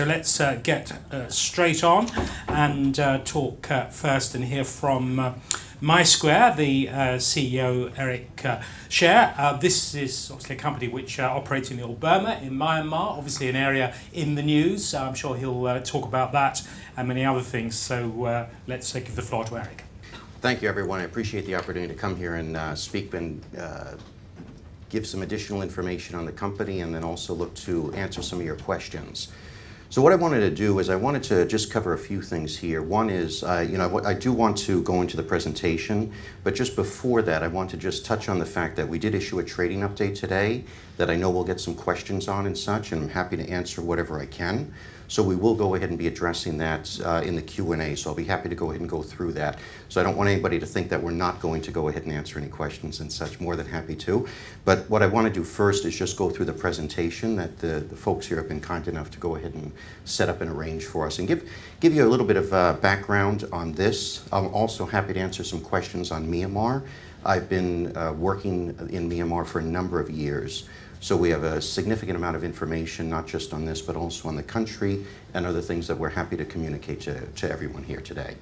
So let's get straight on and talk first and hear from MySQUAR, the CEO, Eric Schaer. This is obviously a company which operates in the old Burma, in Myanmar, obviously an area in the news. I'm sure he'll talk about that and many other things. So let's give the floor to Eric. Thank you, everyone. I appreciate the opportunity to come here and speak and give some additional information on the company, and then also look to answer some of your questions. So what I wanted to do is I wanted to just cover a few things here. One is, I do want to go into the presentation, but just before that, I want to just touch on the fact that we did issue a trading update today that I know we'll get some questions on and such, and I'm happy to answer whatever I can. So we will go ahead and be addressing that in the Q&A, so I'll be happy to go ahead and go through that. So I don't want anybody to think that we're not going to go ahead and answer any questions and such, more than happy to. But what I want to do first is just go through the presentation that the folks here have been kind enough to go ahead and set up and arrange for us, and give you a little bit of background on this. I'm also happy to answer some questions on Myanmar. I've been working in Myanmar for a number of years. So we have a significant amount of information, not just on this, but also on the country and other things that we're happy to communicate to everyone here today.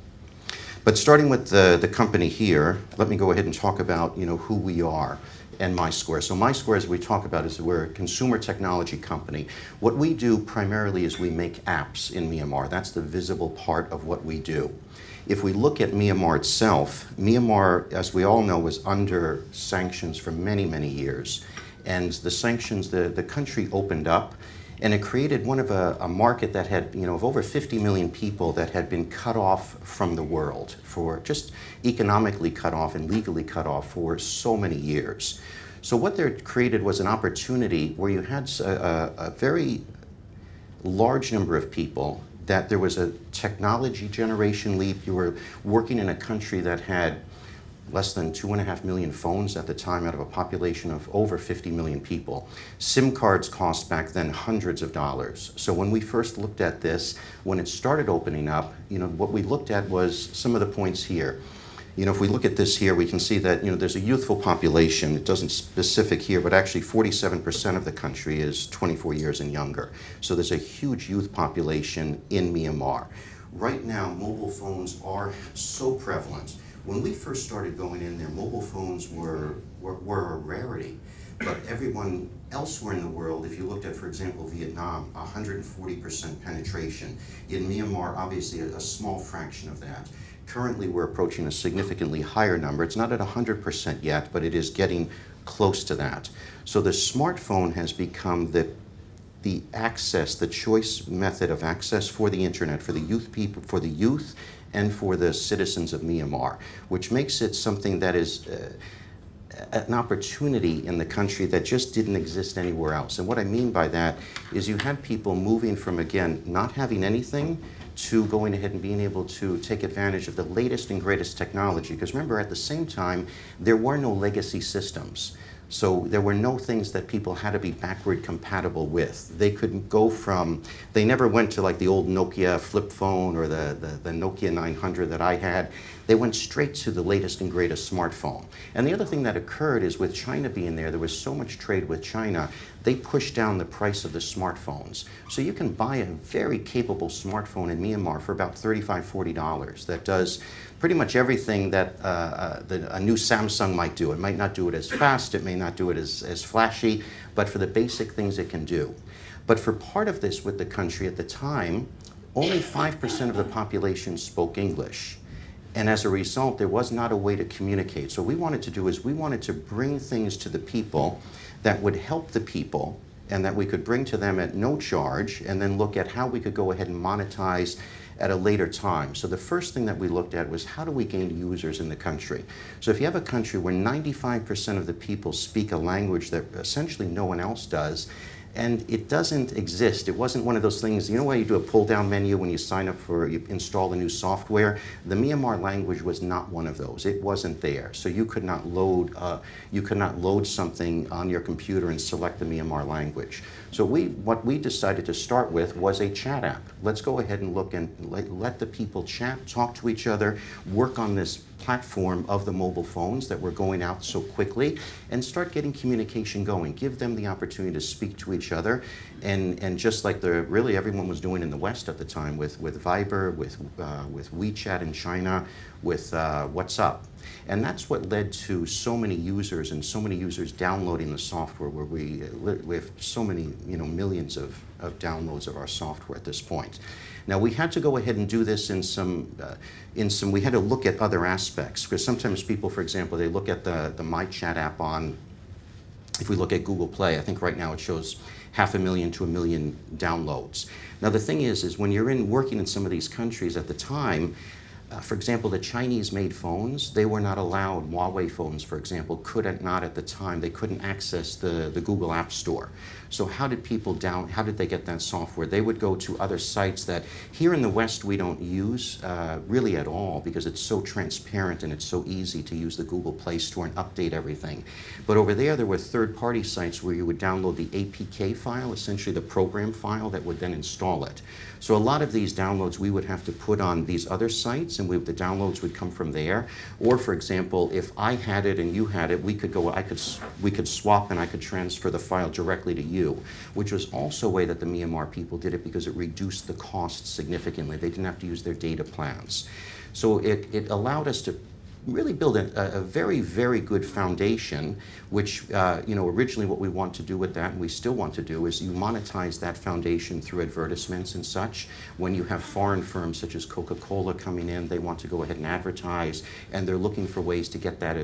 But starting with the company here, let me go ahead and talk about who we are and MySQUAR. So MySQUAR, as we talk about, is we're a consumer technology company. What we do primarily is we make apps in Myanmar. That's the visible part of what we do. If we look at Myanmar itself, Myanmar, as we all know, was under sanctions for many, many years. And the sanctions, the country opened up, and it created one of a market that had, of over 50 million people that had been cut off from the world, for just economically cut off and legally cut off for so many years. So what they created was an opportunity where you had a very large number of people, that there was a technology generation leap. You were working in a country that had less than 2.5 million phones at the time, out of a population of over 50 million people. SIM cards cost back then hundreds of dollars. So when we first looked at this, when it started opening up, what we looked at was some of the points here. If we look at this here, we can see that there's a youthful population. It doesn't specific here, but actually 47% of the country is 24 years and younger. So there's a huge youth population in Myanmar. Right now, mobile phones are so prevalent. When we first started going in there, mobile phones were a rarity, but everyone elsewhere in the world, if you looked at, for example, Vietnam, 140% penetration. In Myanmar, obviously a small fraction of that. Currently, we're approaching a significantly higher number. It's not at 100% yet, but it is getting close to that. So the smartphone has become the access, the choice method of access for the internet, for the youth and for the citizens of Myanmar, which makes it something that is an opportunity in the country that just didn't exist anywhere else. And what I mean by that is you had people moving from, again, not having anything to going ahead and being able to take advantage of the latest and greatest technology. Because remember, at the same time, there were no legacy systems. So there were no things that people had to be backward compatible with. They couldn't go from, they never went to like the old Nokia flip phone or the Nokia 900 that I had. They went straight to the latest and greatest smartphone. And the other thing that occurred is with China being there was so much trade with China, they pushed down the price of the smartphones. So you can buy a very capable smartphone in Myanmar for about $35, $40 that does pretty much everything that a new Samsung might do. It might not do it as fast, it may not do it as flashy, but for the basic things it can do. But for part of this with the country at the time, only 5% of the population spoke English. And as a result, there was not a way to communicate. So what we wanted to do is we wanted to bring things to the people that would help the people and that we could bring to them at no charge, and then look at how we could go ahead and monetize at a later time. So the first thing that we looked at was, how do we gain users in the country? So if you have a country where 95% of the people speak a language that essentially no one else does, and it doesn't exist. It wasn't one of those things, why you do a pull-down menu when you sign up for, you install a new software? The Myanmar language was not one of those. It wasn't there. So you could not load something on your computer and select the Myanmar language. So what we decided to start with was a chat app. Let's go ahead and look and let the people chat, talk to each other, work on this platform of the mobile phones that were going out so quickly and start getting communication going. Give them the opportunity to speak to each other, and just like really everyone was doing in the West at the time with Viber, with WeChat in China, with WhatsApp. And that's what led to so many users and so many users downloading the software, where we have so many, millions of downloads of our software at this point. Now, we had to go ahead and do this we had to look at other aspects, because sometimes people, for example, they look at the MyChat app on, if we look at Google Play, I think right now it shows 500,000 to 1 million downloads. Now, the thing is when you're working in some of these countries at the time, for example, the Chinese-made phones, they were not allowed. Huawei phones, for example, could not at the time. They couldn't access the Google App Store. So how did they get that software? They would go to other sites that here in the West we don't use really at all, because it's so transparent and it's so easy to use the Google Play Store and update everything. But over there were third-party sites where you would download the APK file, essentially the program file that would then install it. So a lot of these downloads we would have to put on these other sites, and the downloads would come from there. Or, for example, if I had it and you had it, we could swap, and I could transfer the file directly to you, which was also a way that the Myanmar people did it, because it reduced the cost significantly. They didn't have to use their data plans. So it allowed us to really build a very, very good foundation, which, originally what we want to do with that, and we still want to do, is you monetize that foundation through advertisements and such. When you have foreign firms such as Coca-Cola coming in, they want to go ahead and advertise, and they're looking for ways to get that,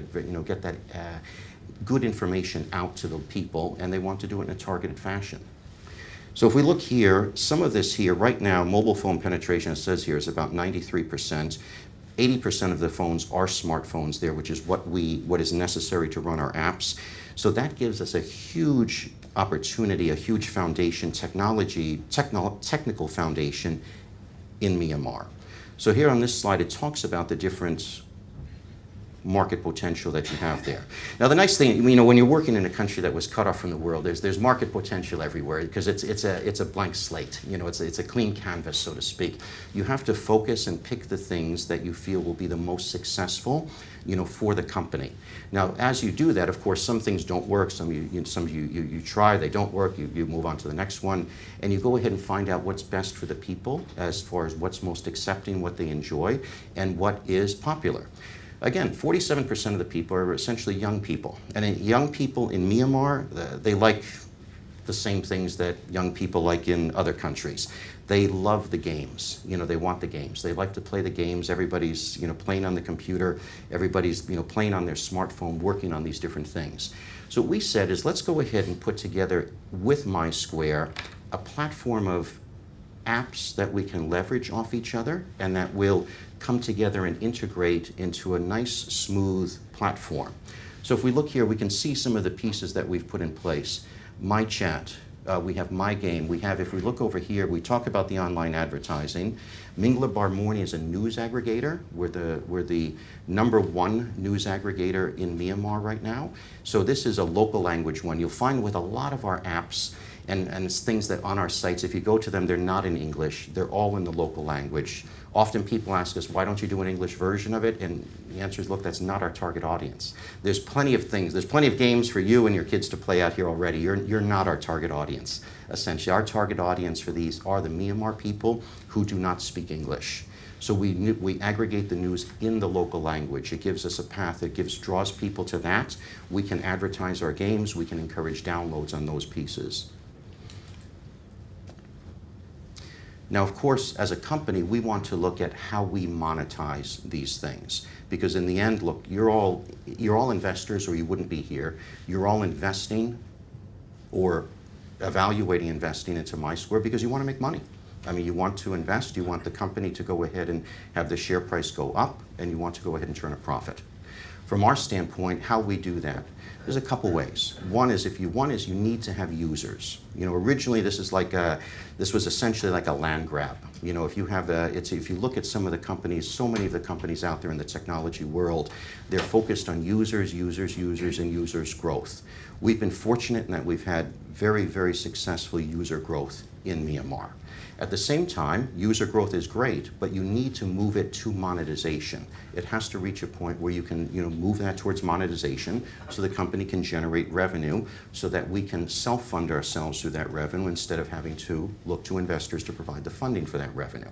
good information out to the people, and they want to do it in a targeted fashion. So if we look here, some of this here, right now, mobile phone penetration, it says here, is about 93%. 80% of the phones are smartphones there, which is what is necessary to run our apps. So that gives us a huge opportunity, a huge foundation, technical foundation in Myanmar. So here on this slide, it talks about the different market potential that you have there. Now, the nice thing, when you're working in a country that was cut off from the world, there's market potential everywhere, because it's a blank slate. It's a clean canvas, so to speak. You have to focus and pick the things that you feel will be the most successful, for the company. Now, as you do that, of course, some things don't work. Some you try, they don't work. You move on to the next one, and you go ahead and find out what's best for the people, as far as what's most accepting, what they enjoy, and what is popular. Again, 47% of the people are essentially young people. And young people in Myanmar, they like the same things that young people like in other countries. They love the games. They want the games. They like to play the games. Everybody's, playing on the computer. Everybody's, playing on their smartphone, working on these different things. So what we said is, let's go ahead and put together with MySQUAR a platform of apps that we can leverage off each other, and that will come together and integrate into a nice, smooth platform. So if we look here, we can see some of the pieces that we've put in place. MyChat, we have MyGame, if we look over here, we talk about the online advertising. Mingla Barmorni is a news aggregator. We're the #1 news aggregator in Myanmar right now. So this is a local language one. You'll find with a lot of our apps, and it's things that on our sites, if you go to them, they're not in English. They're all in the local language. Often people ask us, why don't you do an English version of it? And the answer is, look, that's not our target audience. There's plenty of things. There's plenty of games for you and your kids to play out here already. You're not our target audience, essentially. Our target audience for these are the Myanmar people who do not speak English. So we aggregate the news in the local language. It gives us a path. It draws people to that. We can advertise our games. We can encourage downloads on those pieces. Now, of course, as a company, we want to look at how we monetize these things. Because in the end, look, you're all investors, or you wouldn't be here. You're all investing or evaluating investing into MySQUAR because you want to make money. You want to invest, you want the company to go ahead and have the share price go up, and you want to go ahead and turn a profit. From our standpoint, how we do that, There's a couple ways. One is you need to have users. Originally this was essentially like a land grab. If you look at some of the companies, so many of the companies out there in the technology world, they're focused on users, and users growth. We've been fortunate in that we've had very, very successful user growth in Myanmar. At the same time, user growth is great, but you need to move it to monetization. It has to reach a point where you can move that towards monetization so the company can generate revenue so that we can self-fund ourselves through that revenue instead of having to look to investors to provide the funding for that revenue.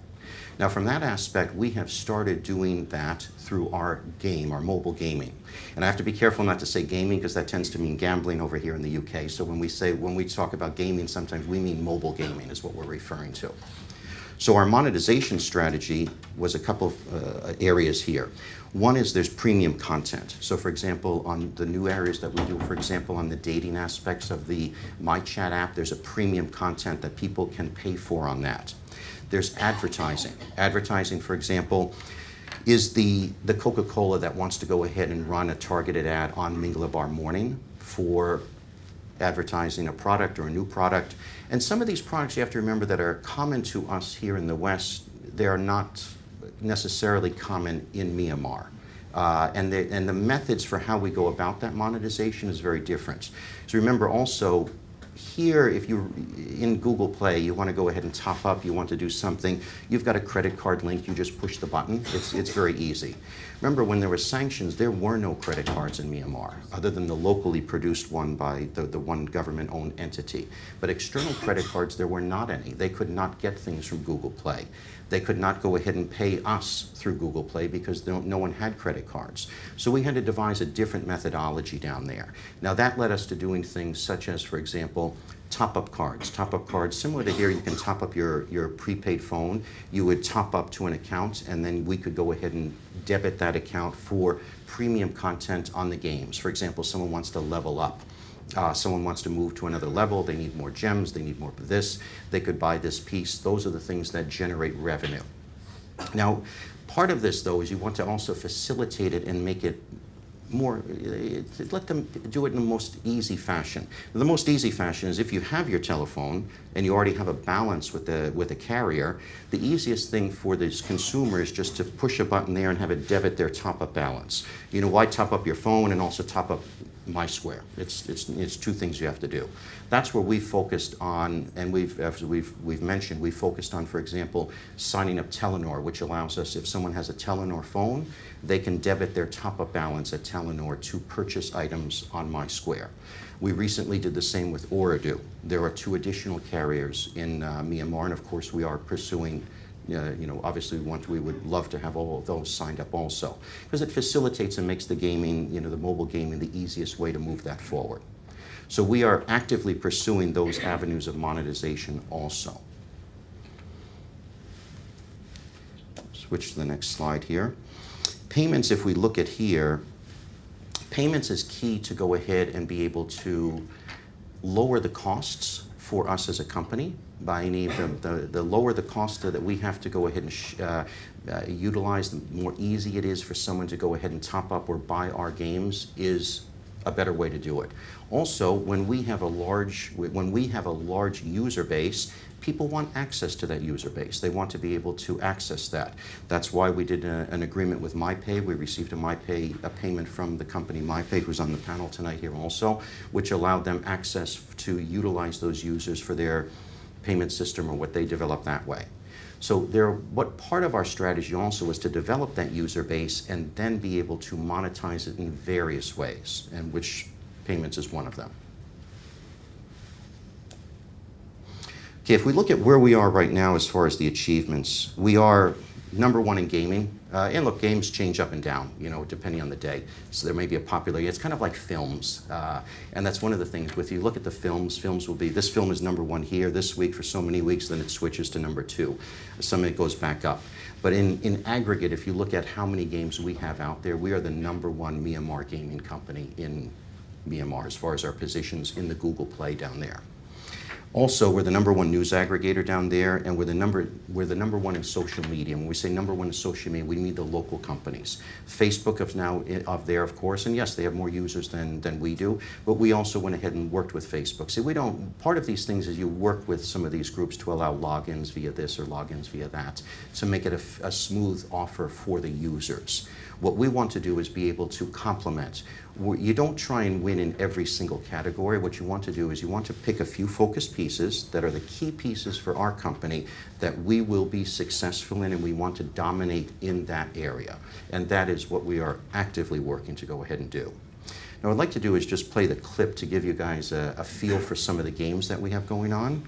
Now, from that aspect, we have started doing that through our mobile gaming. And I have to be careful not to say gaming because that tends to mean gambling over here in the UK. So when we talk about gaming, sometimes we mean mobile gaming is what we're referring to. So our monetization strategy was a couple of areas here. One is there's premium content. So for example, on the new areas that we do, for example, on the dating aspects of the MyChat app, there's a premium content that people can pay for on that. There's advertising. Advertising, for example, is the Coca-Cola that wants to go ahead and run a targeted ad on Mingalabar Morning for advertising a product or a new product. And some of these products you have to remember that are common to us here in the West, they are not necessarily common in Myanmar. And the methods for how we go about that monetization is very different. So remember also, here, if you're in Google Play, you want to go ahead and top up, you want to do something, you've got a credit card link, you just push the button. It's very easy. Remember, when there were sanctions, there were no credit cards in Myanmar, other than the locally produced one by the one government-owned entity. But external credit cards, there were not any. They could not get things from Google Play. They could not go ahead and pay us through Google Play because no one had credit cards. So we had to devise a different methodology down there. Now that led us to doing things such as, for example, top-up cards. Top-up cards, similar to here, you can top up your prepaid phone. You would top up to an account, and then we could go ahead and debit that account for premium content on the games. For example, someone wants to level up. Someone wants to move to another level, they need more gems, they need more of this, they could buy this piece. Those are the things that generate revenue. Now, part of this, though, is you want to also facilitate it and make it more, let them do it in the most easy fashion. The most easy fashion is if you have your telephone and you already have a balance with the carrier, the easiest thing for this consumer is just to push a button there and have it debit their top-up balance. Why top up your phone and also top up MySQUAR? It's two things you have to do. That's where we focused on, and as we've mentioned, we focused on, for example, signing up Telenor, which allows us, if someone has a Telenor phone, they can debit their top-up balance at Telenor to purchase items on MySQUAR. We recently did the same with Ooredoo. There are 2 additional carriers in Myanmar, and of course we are pursuing obviously we would love to have all of those signed up also, because it facilitates and makes the gaming, the mobile gaming, the easiest way to move that forward. So we are actively pursuing those avenues of monetization also. Switch to the next slide here. Payments, if we look at here, payments is key to go ahead and be able to lower the costs for us as a company. By any of the lower the cost that we have to go ahead and utilize, the more easy it is for someone to go ahead and top up or buy our games is a better way to do it. Also, when we have a large user base, people want access to that user base. They want to be able to access that. That's why we did an agreement with MyPay. We received a payment from the company MyPay, who's on the panel tonight here also, which allowed them access to utilize those users for their payment system or what they develop that way. So what part of our strategy also is to develop that user base and then be able to monetize it in various ways, and which payments is one of them. Okay, if we look at where we are right now as far as the achievements, we are #1 in gaming. And look, games change up and down, depending on the day. So there may be a popular, it's kind of like films. And that's one of the things, if you look at the films will be, this film is #1 here this week for so many weeks, then it switches to #2. Some of it goes back up. But in aggregate, if you look at how many games we have out there, we are the #1 Myanmar gaming company in Myanmar as far as our positions in the Google Play down there. Also, we're the #1 news aggregator down there, and we're the number one in social media. When we say #1 in social media, we mean the local companies. Facebook is now up there, of course, and yes, they have more users than we do, but we also went ahead and worked with Facebook. See, part of these things is you work with some of these groups to allow logins via this or logins via that, to make it a smooth offer for the users. What we want to do is be able to complement. You don't try and win in every single category. What you want to do is you want to pick a few focus pieces that are the key pieces for our company that we will be successful in, and we want to dominate in that area. And that is what we are actively working to go ahead and do. Now, what I'd like to do is just play the clip to give you guys a feel for some of the games that we have going on.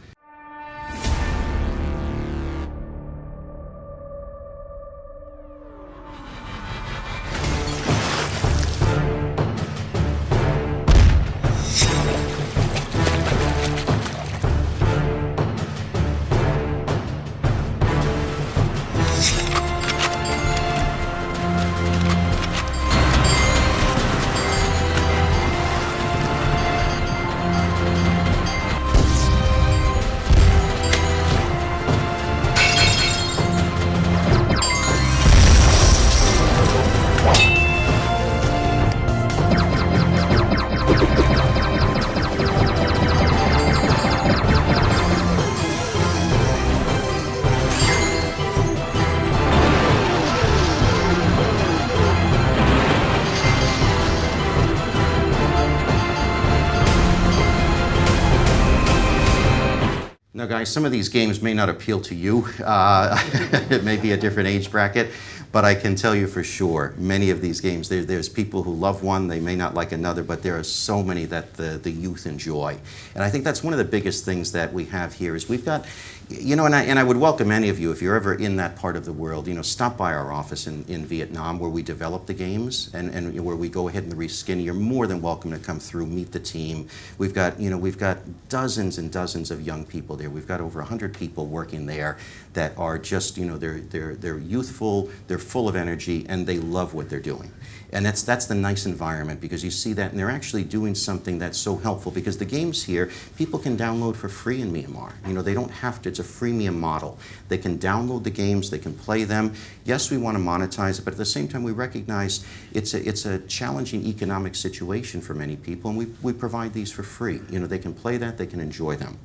Now guys, some of these games may not appeal to you. It may be a different age bracket, but I can tell you for sure, many of these games, there's people who love one, they may not like another, but there are so many that the youth enjoy. And I think that's one of the biggest things that we have here is we've got, you know, and I would welcome any of you, if you're ever in that part of the world, you know, stop by our office in Vietnam where we develop the games and where we go ahead and reskin. You're more than welcome to come through, meet the team. We've got, you know, we've got dozens and dozens of young people there. We've got over 100 people working there that are just, you know, they're youthful, they're full of energy, and they love what they're doing. And that's the nice environment, because you see that, and they're actually doing something that's so helpful, because the games here, people can download for free in Myanmar. You know, they don't have to, it's a freemium model. They can download the games, they can play them. Yes, we want to monetize it, but at the same time we recognize it's a challenging economic situation for many people, and we provide these for free. You know, they can play that, they can enjoy them.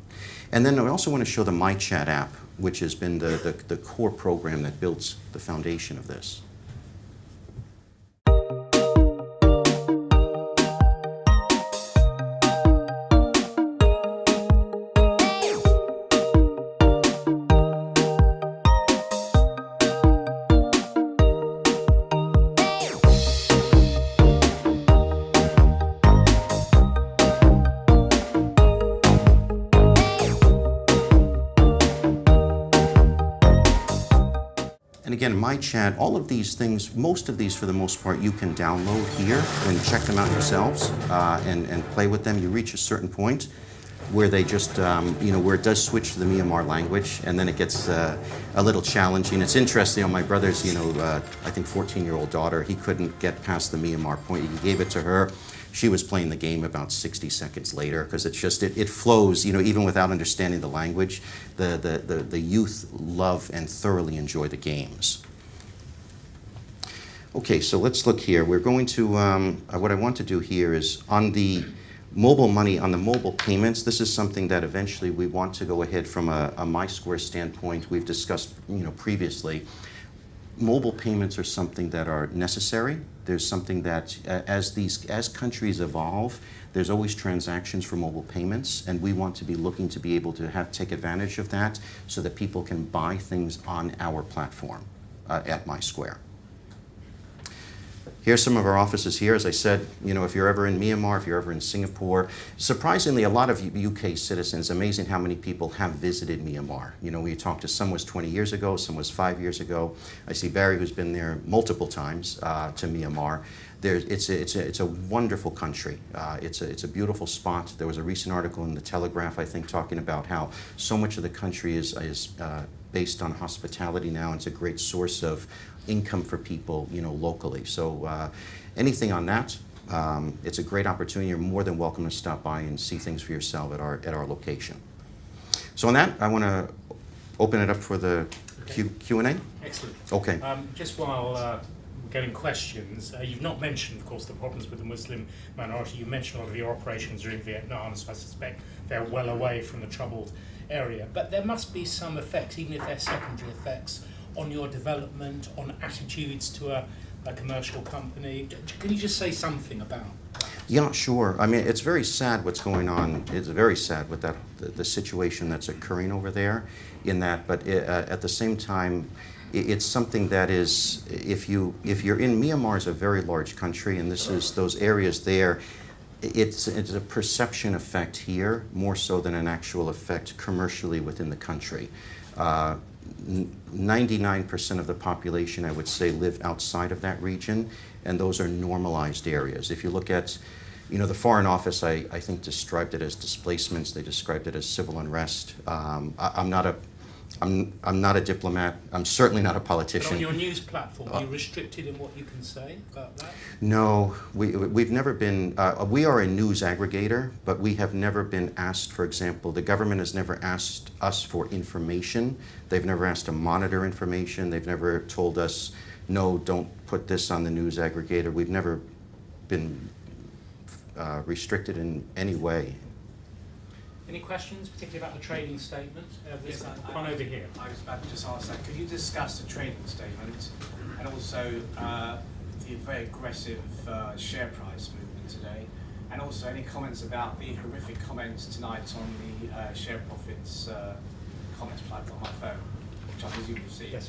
And then I also want to show the MyChat app, which has been the core program that builds the foundation of this. And again, MyChat, all of these things, most of these for the most part, you can download here and check them out yourselves and play with them. You reach a certain point where they just, you know, where it does switch to the Myanmar language, and then it gets a little challenging. It's interesting, you know, my brother's, you know, I think 14-year-old daughter, he couldn't get past the Myanmar point. He gave it to her. She was playing the game about 60 seconds later, because it's just, it flows, you know, even without understanding the language. The youth love and thoroughly enjoy the games. Okay, so let's look here. We're going to, what I want to do here is on the mobile money, on the mobile payments, this is something that eventually we want to go ahead from a MySQUAR standpoint. We've discussed, you know, previously. Mobile payments are something that are necessary. There's something that, as countries evolve, there's always transactions for mobile payments, and we want to be looking to be able to take advantage of that so that people can buy things on our platform at MySQUAR. Here's some of our offices here. As I said, you know, if you're ever in Myanmar, if you're ever in Singapore, surprisingly, a lot of UK citizens, amazing how many people have visited Myanmar. You know, we talked to some was 20 years ago, some was 5 years ago. I see Barry, who's been there multiple times to Myanmar. It's a wonderful country. It's a beautiful spot. There was a recent article in the Telegraph, I think, talking about how so much of the country is based on hospitality now. It's a great source of income for people, you know, locally. So anything on that, it's a great opportunity. You're more than welcome to stop by and see things for yourself at our location. So on that, I want to open it up for the Q&A. Excellent. Okay. Just while we're getting questions, you've not mentioned, of course, the problems with the Muslim minority. You mentioned a lot of your operations are in Vietnam, so I suspect they're well away from the troubled area. But there must be some effects, even if they're secondary effects, on your development, on attitudes to a commercial company. Can you just say something about that? Yeah, sure. I mean, it's very sad what's going on. It's very sad with that the situation that's occurring over there. In that, but at the same time, it's something that is, if you're in Myanmar, is a very large country, and this is those areas there. It's a perception effect here more so than an actual effect commercially within the country. 99% of the population, I would say, live outside of that region, and those are normalized areas. If you look at, the Foreign Office, I think, described it as displacements. They described it as civil unrest. I'm not a diplomat. I'm certainly not a politician. But on your news platform, are you restricted in what you can say about that? No, we've never been. We are a news aggregator, but we have never been asked. For example, the government has never asked us for information. They've never asked to monitor information. They've never told us, no, don't put this on the news aggregator. We've never been restricted in any way. Any questions, particularly about the trading statement? Yes, one over here. I was about to just ask that. Could you discuss the trading statement and also the very aggressive share price movement today, and also any comments about the horrific comments tonight on the share profits comments platform on my phone, which I presume you've seen? Yes.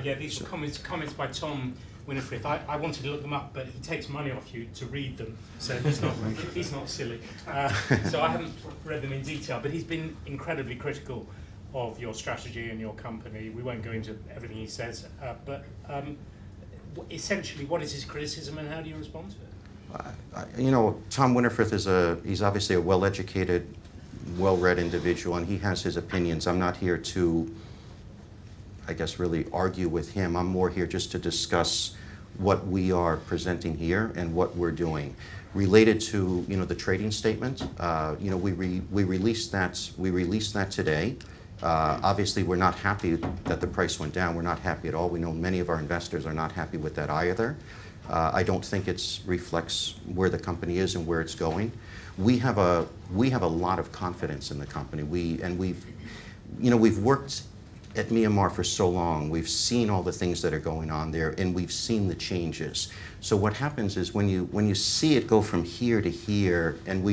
Yeah, these are comments by Tom Winifred. I wanted to look them up, but he takes money off you to read them, so he's not silly. So I haven't read them in detail, but he's been incredibly critical of your strategy and your company. We won't go into everything he says, but essentially, what is his criticism and how do you respond to it? Tom Winifred he's obviously a well-educated, well-read individual, and he has his opinions. I'm not here to, I guess, really argue with him. I'm more here just to discuss what we are presenting here and what we're doing. Related to the trading statement, we released that today. Obviously, we're not happy that the price went down. We're not happy at all. We know many of our investors are not happy with that either. I don't think it reflects where the company is and where it's going. We have a lot of confidence in the company. We've worked at Myanmar for so long. We've seen all the things that are going on there, and we've seen the changes. So what happens is when you see it go from here to here, and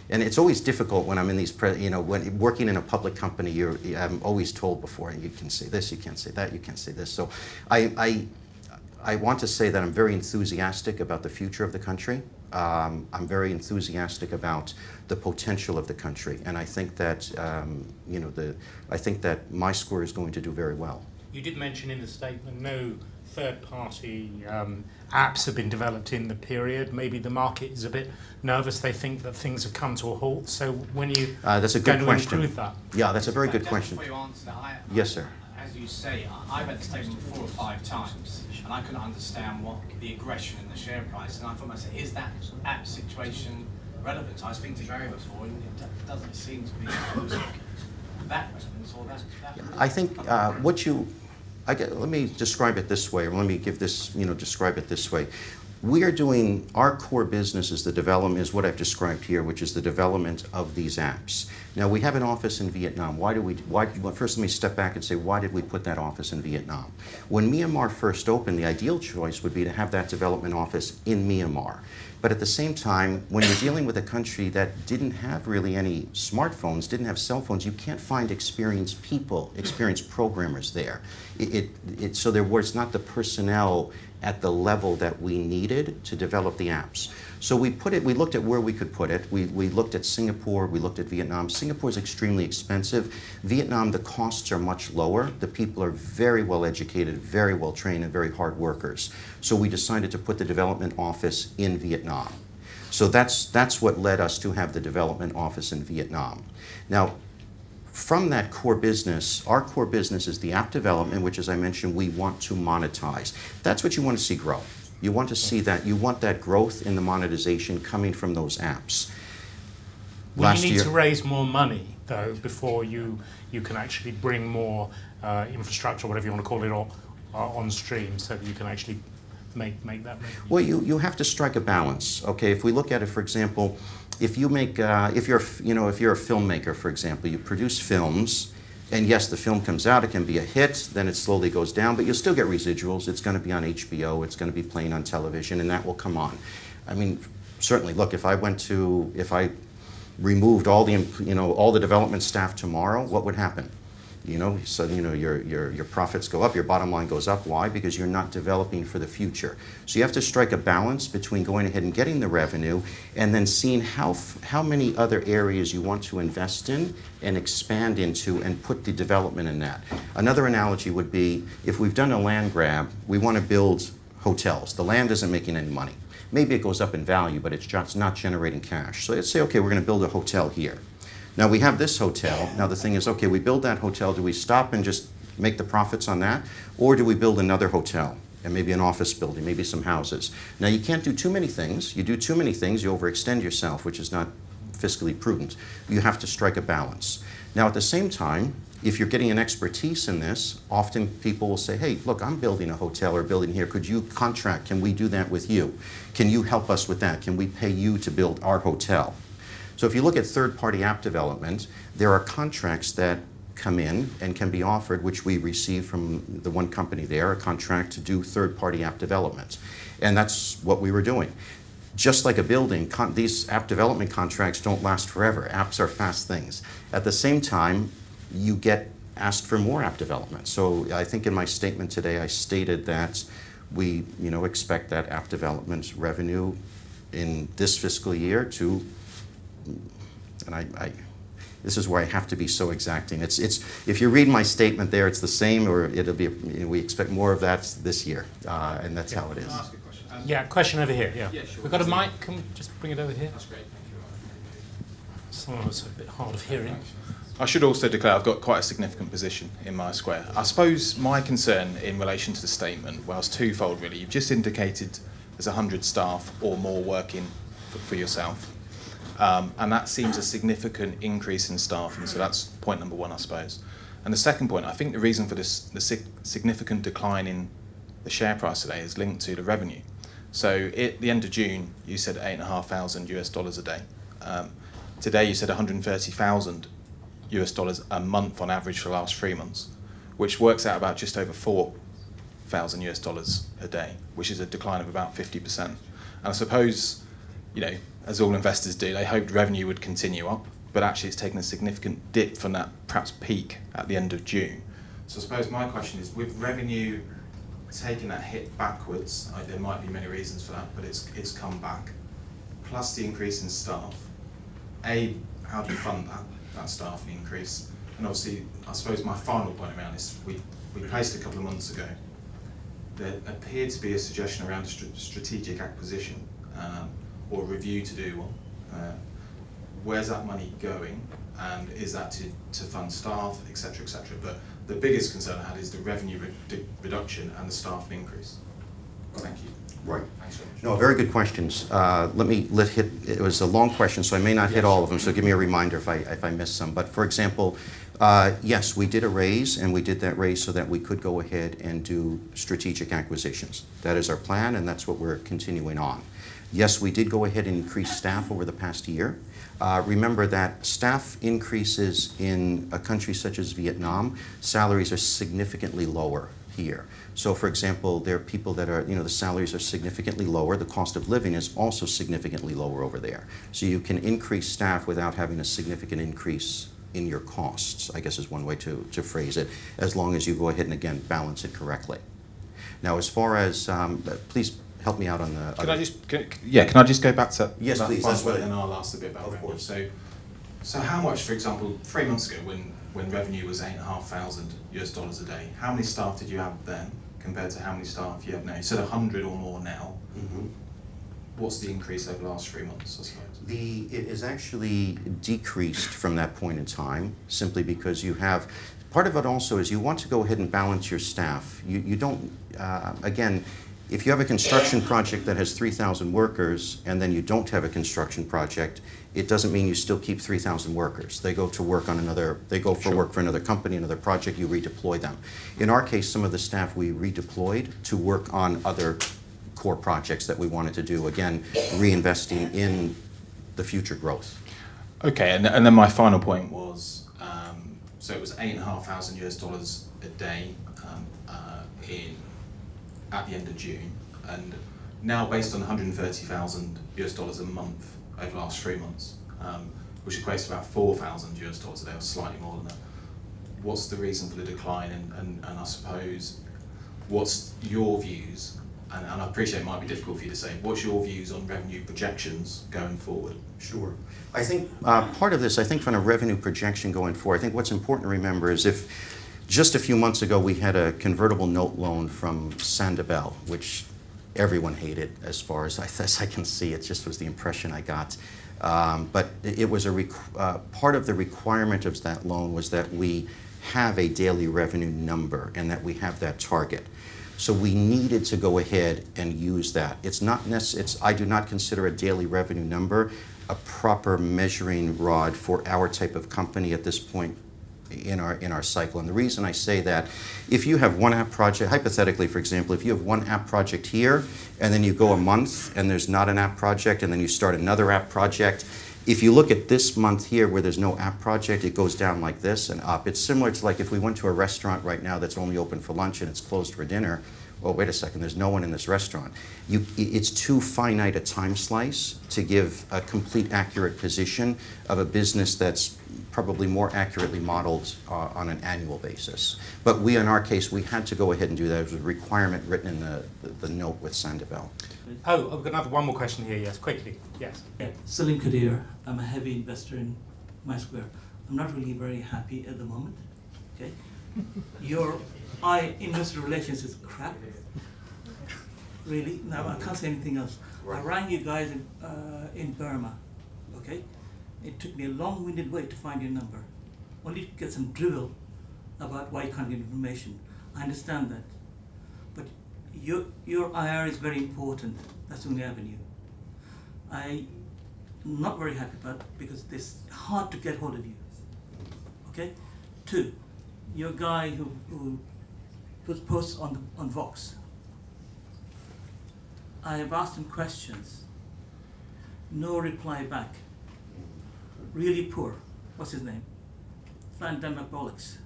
and it's always difficult when I'm in these, when working in a public company, I'm always told before, you can say this, you can't say that, you can't say this. So I want to say that I'm very enthusiastic about the future of the country. I'm very enthusiastic about the potential of the country, and I think that I think that MySQUAR is going to do very well. You did mention in the statement no third-party apps have been developed in the period. Maybe the market is a bit nervous. They think that things have come to a halt. So when you that's a good question. Improve that? Yeah, that's a very good question. Before you answer that, Yes, sir. As you say, I've read the statement 4 or 5 times, and I couldn't understand what the aggression in the share price. And I thought to myself, is that app situation relevant? I was speaking to Gary before, and it doesn't seem to be that relevant or that. I think let me describe it this way, or let me give this, describe it this way. We are doing, our core business is the development, is what I've described here, which is the development of these apps. Now, we have an office in Vietnam. First let me step back and say, why did we put that office in Vietnam? When Myanmar first opened, the ideal choice would be to have that development office in Myanmar. But at the same time, when you're dealing with a country that didn't have really any smartphones, didn't have cell phones, you can't find experienced people, experienced programmers there. So there was not the personnel at the level that we needed to develop the apps. So we looked at where we could put it. We looked at Singapore, we looked at Vietnam. Singapore is extremely expensive. Vietnam, the costs are much lower. The people are very well educated, very well trained, and very hard workers. So we decided to put the development office in Vietnam. So that's what led us to have the development office in Vietnam. Now, from that core business, our core business is the app development, which, as I mentioned, we want to monetize. That's what you want to see grow. You want to see that, you want that growth in the monetization coming from those apps. Will you need to raise more money, though, before you can actually bring more infrastructure, whatever you want to call it, or on stream, so that you can actually make that revenue? Well, you have to strike a balance. Okay, if we look at it, for example, if you make if you're a filmmaker, for example, you produce films. And yes, the film comes out, it can be a hit, then it slowly goes down, but you'll still get residuals. It's going to be on HBO, it's going to be playing on television, and that will come on. I mean, certainly, look, if I removed all the development staff tomorrow, what would happen? So your profits go up, your bottom line goes up. Why? Because you're not developing for the future. So you have to strike a balance between going ahead and getting the revenue and then seeing how many other areas you want to invest in and expand into and put the development in that. Another analogy would be if we've done a land grab, we want to build hotels. The land isn't making any money. Maybe it goes up in value, but it's just not generating cash. So let's say, okay, we're going to build a hotel here. Now we have this hotel. Now the thing is, okay, we build that hotel. Do we stop and just make the profits on that? Or do we build another hotel and maybe an office building, maybe some houses? Now you can't do too many things. You do too many things, you overextend yourself, which is not fiscally prudent. You have to strike a balance. Now at the same time, if you're getting an expertise in this, often people will say, hey, look, I'm building a hotel or a building here. Could you contract? Can we do that with you? Can you help us with that? Can we pay you to build our hotel? So if you look at third-party app development, there are contracts that come in and can be offered, which we receive from the one company there, a contract to do third-party app development. And that's what we were doing. Just like a building, these app development contracts don't last forever. Apps are fast things. At the same time, you get asked for more app development. So I think in my statement today, I stated that we expect that app development revenue in this fiscal year to, and this is where I have to be so exacting. It's if you read my statement there, it's the same, or it'll be. We expect more of that this year, and that's how it is. Can I ask a question? Yeah, question over here. Yeah. Yeah, sure. We've got a mic. Can we just bring it over here? That's great, thank you. Someone was a bit hard of hearing. I should also declare I've got quite a significant position in MySQUAR. I suppose my concern in relation to the statement was twofold, really. You've just indicated there's 100 staff or more working for yourself. And that seems a significant increase in staffing, so that's point number one, I suppose. And the second point, I think the reason for the significant decline in the share price today is linked to the revenue. So at the end of June, you said $8,500 a day. Today you said $130,000 a month on average for the last 3 months, which works out about just over $4,000 a day, which is a decline of about 50%. And I suppose, as all investors do, they hoped revenue would continue up, but actually it's taken a significant dip from that perhaps peak at the end of June. So I suppose my question is, with revenue taking that hit backwards, there might be many reasons for that, but it's come back, plus the increase in staff, how do you fund that staffing increase? And obviously, I suppose my final point around this, we placed a couple of months ago, there appeared to be a suggestion around a strategic acquisition, or a review to do one. Where's that money going, and is that to fund staff, etc., etc.? But the biggest concern I had is the revenue reduction and the staff increase. Thank you. Right. Thanks very much. No, very good questions. It was a long question, so I may not hit all of them, so give me a reminder if I miss some. But for example, yes, we did a raise, and we did that raise so that we could go ahead and do strategic acquisitions. That is our plan, and that's what we're continuing on. Yes, we did go ahead and increase staff over the past year. Remember that staff increases in a country such as Vietnam, salaries are significantly lower here. So for example, there are people that are, the salaries are significantly lower. The cost of living is also significantly lower over there. So you can increase staff without having a significant increase in your costs, I guess is one way to phrase it, as long as you go ahead and, again, balance it correctly. Now, as far as, please help me out on the... Can I just go back to yes, that please, final that's what point, and I'll ask a bit about revenue. So how much, for example, 3 months ago when revenue was $8,500 a day, how many staff did you have then compared to how many staff you have now? You said 100 or more now. Mm-hmm. What's the increase over the last 3 months, I suppose? It is actually decreased from that point in time, simply because you have... Part of it also is you want to go ahead and balance your staff. You don't, again, If you have a construction project that has 3,000 workers and then you don't have a construction project, it doesn't mean you still keep 3,000 workers. They go to work on another, they go for work for another company, another project, you redeploy them. In our case, some of the staff we redeployed to work on other core projects that we wanted to do. Again, reinvesting in the future growth. Okay, and then my final point was, so it was $8,500 a day at the end of June, and now based on $130,000 a month over the last 3 months, which equates to about $4,000 a day, or slightly more than that. What's the reason for the decline, and I suppose, what's your views, and I appreciate it might be difficult for you to say, what's your views on revenue projections going forward? Sure. I think part of this, I think from a revenue projection going forward, I think what's important to remember is if just a few months ago we had a convertible note loan from Sandoval, which everyone hated as far as I can see. It just was the impression I got. But it was part of the requirement of that loan was that we have a daily revenue number and that we have that target. So we needed to go ahead and use that. It's not I do not consider a daily revenue number a proper measuring rod for our type of company at this point in our cycle. And the reason I say that, if you have one app project, hypothetically, for example, if you have one app project here, and then you go a month and there's not an app project, and then you start another app project, if you look at this month here where there's no app project, it goes down like this and up. It's similar to like if we went to a restaurant right now that's only open for lunch and it's closed for dinner. Well, wait a second, there's no one in this restaurant. It's too finite a time slice to give a complete accurate position of a business that's probably more accurately modeled on an annual basis. But we, in our case, we had to go ahead and do that. It was a requirement written in the note with Sandoval. Oh, I've got one more question here, yes, quickly, yes. Yeah. Salim Kadir, I'm a heavy investor in MySQUAR. I'm not really very happy at the moment, okay? Your investor relations is crap. Really? No, I can't say anything else. Right. I rang you guys in Burma, okay? It took me a long-winded way to find your number, only to get some drivel about why you can't get information. I understand that. But your IR is very important. That's the only avenue. I'm not very happy about it because it's hard to get hold of you. Okay? 2, your guy who puts posts on Vox. I have asked him questions. No reply back. Really poor. What's his name? Van Bollocks.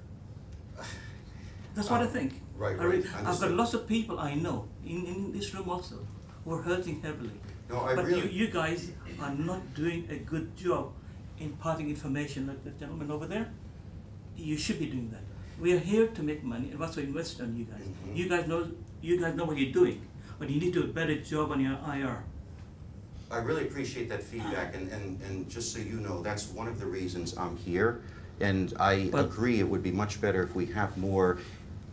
That's what I think. Right. I've got lots of people I know in this room also who are hurting heavily. No, you guys are not doing a good job imparting information like the gentleman over there. You should be doing that. We are here to make money and also invest on you guys. Mm-hmm. You guys know what you're doing, but you need to do a better job on your IR. I really appreciate that feedback, and just so you know, that's one of the reasons I'm here. And I agree, it would be much better if we have more,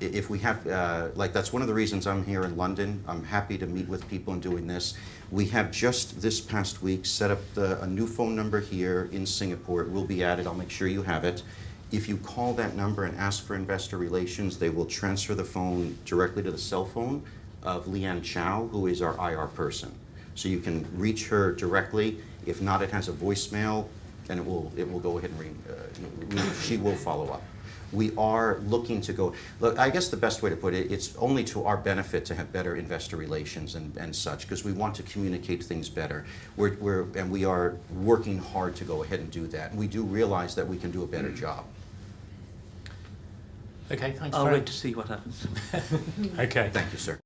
like that's one of the reasons I'm here in London. I'm happy to meet with people and doing this. We have just this past week set up a new phone number here in Singapore. It will be added, I'll make sure you have it. If you call that number and ask for investor relations, they will transfer the phone directly to the cell phone of Leanne Chow, who is our IR person. So you can reach her directly. If not, it has a voicemail, and it will go ahead and she will follow up. We are looking to go. Look, I guess the best way to put it, it's only to our benefit to have better investor relations and such, because we want to communicate things better. And we are working hard to go ahead and do that. And we do realize that we can do a better job. Okay, thanks. I'll wait to see what happens. Okay. Thank you, sir.